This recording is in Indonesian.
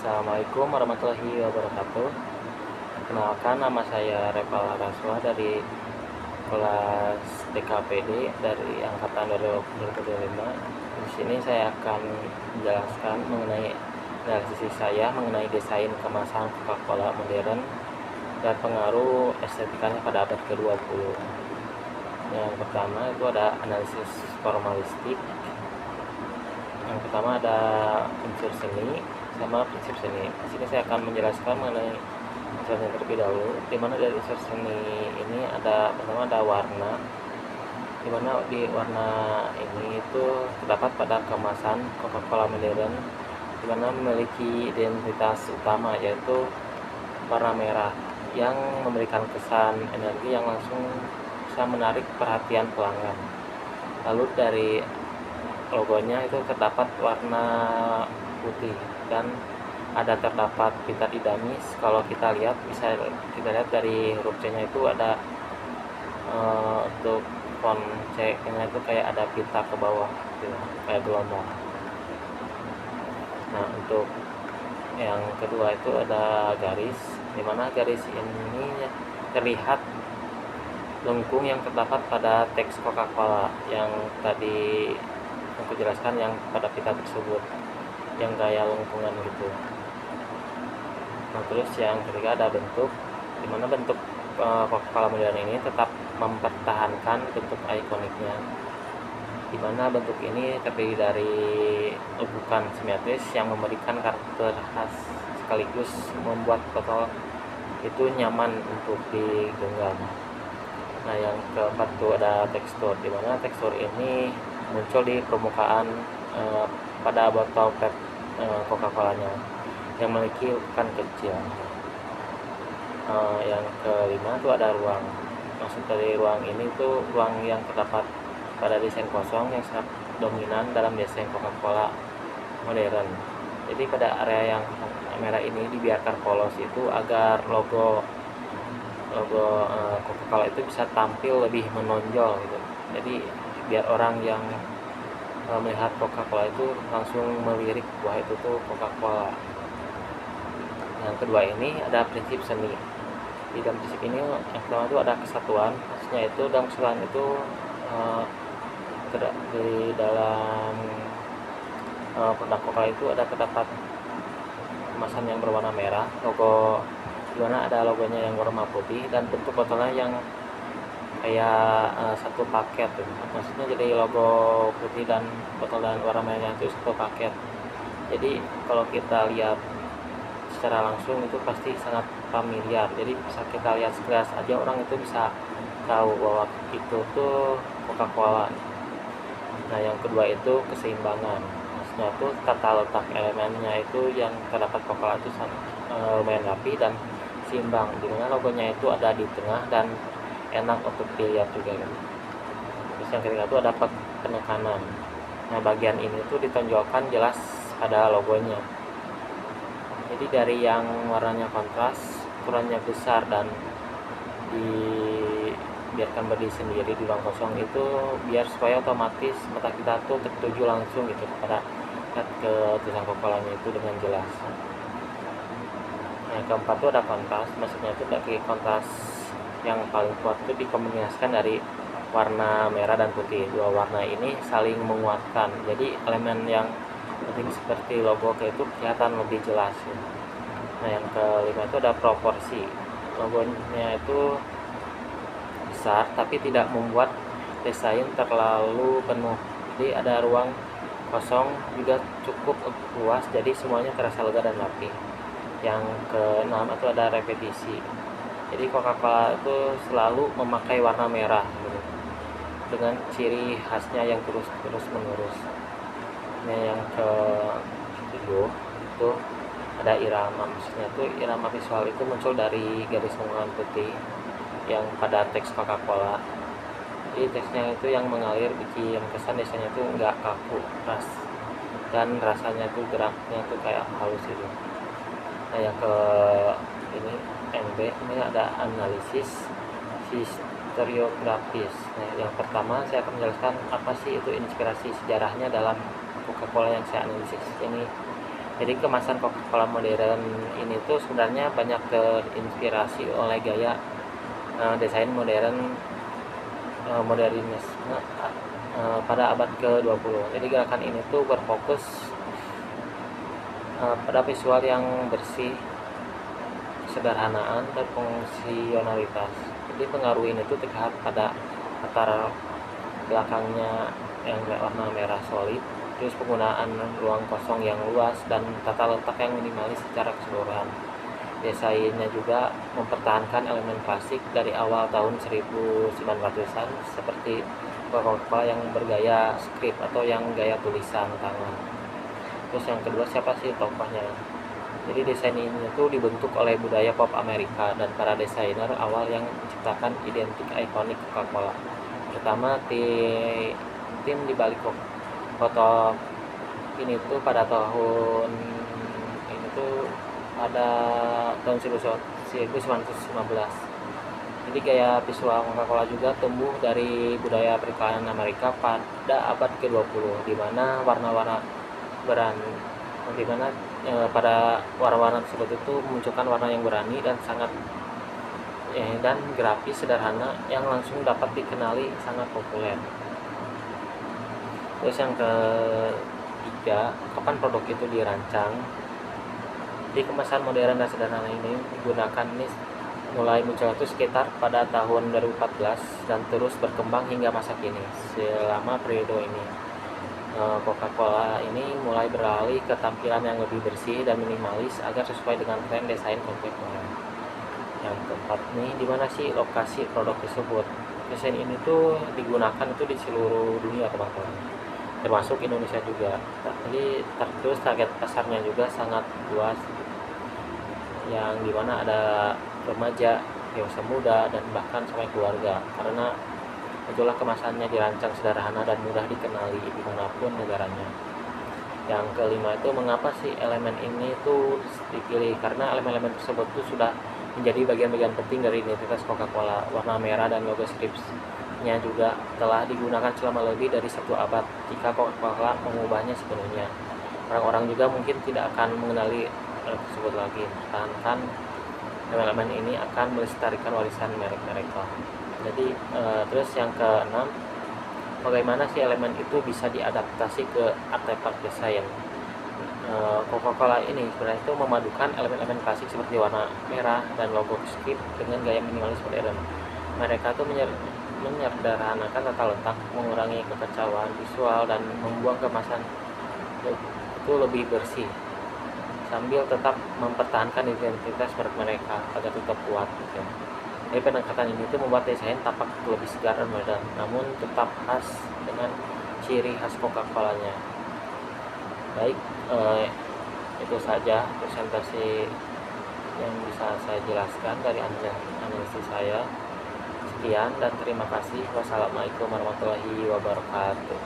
Assalamualaikum warahmatullahi wabarakatuh. Perkenalkan, nama saya Reval Raswa dari kelas DKPD dari angkatan 2025. Di sini saya akan menjelaskan mengenai analisis saya mengenai desain kemasan Coca-Cola modern dan pengaruh estetikanya pada abad ke-20. Yang pertama itu ada analisis formalistik. Yang pertama ada unsur seni sama prinsip seni. Di sini saya akan menjelaskan mengenai unsur seni terlebih dahulu. Di mana dari unsur seni ini ada pertama ada warna. Di mana di warna ini itu terdapat pada kemasan Coca-Cola modern, di mana memiliki identitas utama yaitu warna merah yang memberikan kesan energi yang langsung bisa menarik perhatian pelanggan. Lalu dari logonya itu terdapat warna putih dan terdapat pita dinamis. Kalau kita lihat bisa kita lihat dari huruf C-nya itu ada untuk font C-nya itu kayak ada pita ke bawah gitu, kayak gelombang. Nah, untuk yang kedua itu ada garis, dimana garis ini terlihat lengkung yang terdapat pada teks Coca-Cola yang tadi aku jelaskan, yang pada pita tersebut yang gaya lengkungan gitu. Nah, terus yang ketiga ada bentuk, dimana bentuk Coca-Cola modern ini tetap mempertahankan bentuk ikoniknya, dimana bentuk ini terdiri dari lekukan simetris yang memberikan karakter khas sekaligus membuat botol itu nyaman untuk digenggam. Nah, yang keempat itu ada tekstur, dimana tekstur ini muncul di permukaan pada botol PET Coca-Colanya yang memiliki lekukan kecil. Yang kelima itu ada ruang. Maksud dari ruang ini itu ruang yang terdapat pada desain kosong yang sangat dominan dalam desain Coca-Cola modern. Jadi pada area yang merah ini dibiarkan polos itu agar logo Coca-Cola itu bisa tampil lebih menonjol gitu. Jadi biar orang yang melihat Coca-Cola itu langsung melirik wah itu tuh Coca-Cola. Yang kedua ini ada prinsip seni. Di dalam prinsip ini yang pertama itu ada kesatuan. Maksudnya itu dalam kesatuan itu di dalam produk Coca-Cola itu ada terdapat kemasan yang berwarna merah, logo di mana ada logonya yang warna putih, dan bentuk botolnya yang kayak satu paket gitu. Maksudnya jadi logo putih dan botol dan warna merahnya itu satu paket. Jadi kalau kita lihat secara langsung itu pasti sangat familiar. Jadi bisa kita lihat sekilas aja orang itu bisa tahu bahwa itu tuh Coca-Cola. Nah, yang kedua itu keseimbangan. Maksudnya itu tata letak elemennya itu yang terdapat Coca-Cola itu lumayan rapi dan seimbang, dimana logonya itu ada di tengah dan enak untuk dilihat juga gitu. Terus yang ketiga itu ada penekanan. Nah, bagian ini tuh ditonjolkan jelas pada logonya. Jadi dari yang warnanya kontras, ukurannya besar dan dibiarkan berdiri sendiri di ruang kosong itu biar supaya otomatis mata kita tuh tertuju langsung gitu pada ke tulisan Coca-Colanya itu dengan jelas. Yang keempat itu ada kontras. Maksudnya itu dari kontras yang paling kuat itu dikombinasikan dari warna merah dan putih. Dua warna ini saling menguatkan, jadi elemen yang penting seperti logo itu kelihatan lebih jelas. Nah, yang kelima itu ada proporsi. Logonya itu besar tapi tidak membuat desain terlalu penuh, jadi ada ruang kosong juga cukup luas, jadi semuanya terasa lega dan rapi. Yang keenam itu ada repetisi. Jadi Coca-Cola itu selalu memakai warna merah gitu, dengan ciri khasnya yang terus menerus. Nah, yang ke-7 itu ada irama. Maksudnya itu irama visual itu muncul dari garis lengkungan putih yang pada teks Coca-Cola. Jadi teksnya itu yang mengalir bikin kesan desanya itu enggak kaku, keras, dan rasanya itu geraknya itu kayak halus gitu. Nah, yang ke ini NB ini ada analisis historiografis. Nah, yang pertama saya akan menjelaskan apa sih itu inspirasi sejarahnya dalam Coca-Cola yang saya analisis ini. Jadi kemasan Coca-Cola modern ini tuh sebenarnya banyak terinspirasi oleh gaya desain modernisme pada abad ke-20. Jadi gerakan ini tuh berfokus pada visual yang bersih, kesederhanaan, dan fungsionalitas. Jadi pengaruh ini tuh terlihat pada latar belakangnya yang warna merah solid, terus penggunaan ruang kosong yang luas, dan tata letak yang minimalis secara keseluruhan. Desainnya juga mempertahankan elemen klasik dari awal tahun 1900-an seperti Coca-Cola yang bergaya script atau yang gaya tulisan tangan. Terus yang kedua, siapa sih tokohnya? Jadi desain ini tuh dibentuk oleh budaya pop Amerika dan para desainer awal yang menciptakan identik ikonik Coca-Cola. Pertama, tim di balik foto ini tuh pada tahun 1915. Jadi gaya visual Coca-Cola juga tumbuh dari budaya periklanan Amerika pada abad ke-20, di mana pada warna-warna tersebut itu memunculkan warna yang berani dan grafis sederhana yang langsung dapat dikenali sangat populer. Terus yang ketiga, kapan produk itu dirancang? Di kemasan modern dan sederhana ini digunakan mulai muncul itu sekitar pada tahun 2014 dan terus berkembang hingga masa kini. Selama periode ini Coca-Cola ini mulai beralih ke tampilan yang lebih bersih dan minimalis agar sesuai dengan tren desain kontemporer. Yang keempat nih, di mana sih lokasi produk tersebut? Desain ini tuh digunakan itu di seluruh dunia teman-teman, termasuk Indonesia juga. Jadi terus target pasarnya juga sangat luas, yang dimana ada remaja, dewasa muda, dan bahkan sampai keluarga, karena itulah kemasannya dirancang sederhana dan mudah dikenali dimanapun negaranya. Yang kelima itu, mengapa sih elemen ini tuh dipilih? Karena elemen-elemen tersebut tuh sudah menjadi bagian-bagian penting dari identitas Coca-Cola. Warna merah dan logo stripsnya juga telah digunakan selama lebih dari 1 abad. Jika Coca-Cola mengubahnya sepenuhnya, orang-orang juga mungkin tidak akan mengenali tersebut lagi. Pertahankan elemen ini akan melestarikan warisan merek mereka. Jadi terus yang keenam, bagaimana sih elemen itu bisa diadaptasi ke artefak desain? Coca-Cola ini sebenarnya itu memadukan elemen-elemen klasik seperti warna merah dan logo script dengan gaya minimalis modern. Mereka tuh menyederhanakan tata letak, mengurangi kekacauan visual, dan membuang kemasan itu lebih bersih, sambil tetap mempertahankan identitas merek mereka agar tetap kuat gitu. Jadi pendekatan ini tuh membuat desain tampak lebih segar dan modern, namun tetap khas dengan ciri khas Coca-Colanya. Baik, itu saja presentasi yang bisa saya jelaskan dari analisis saya. Sekian dan terima kasih. Wassalamualaikum warahmatullahi wabarakatuh.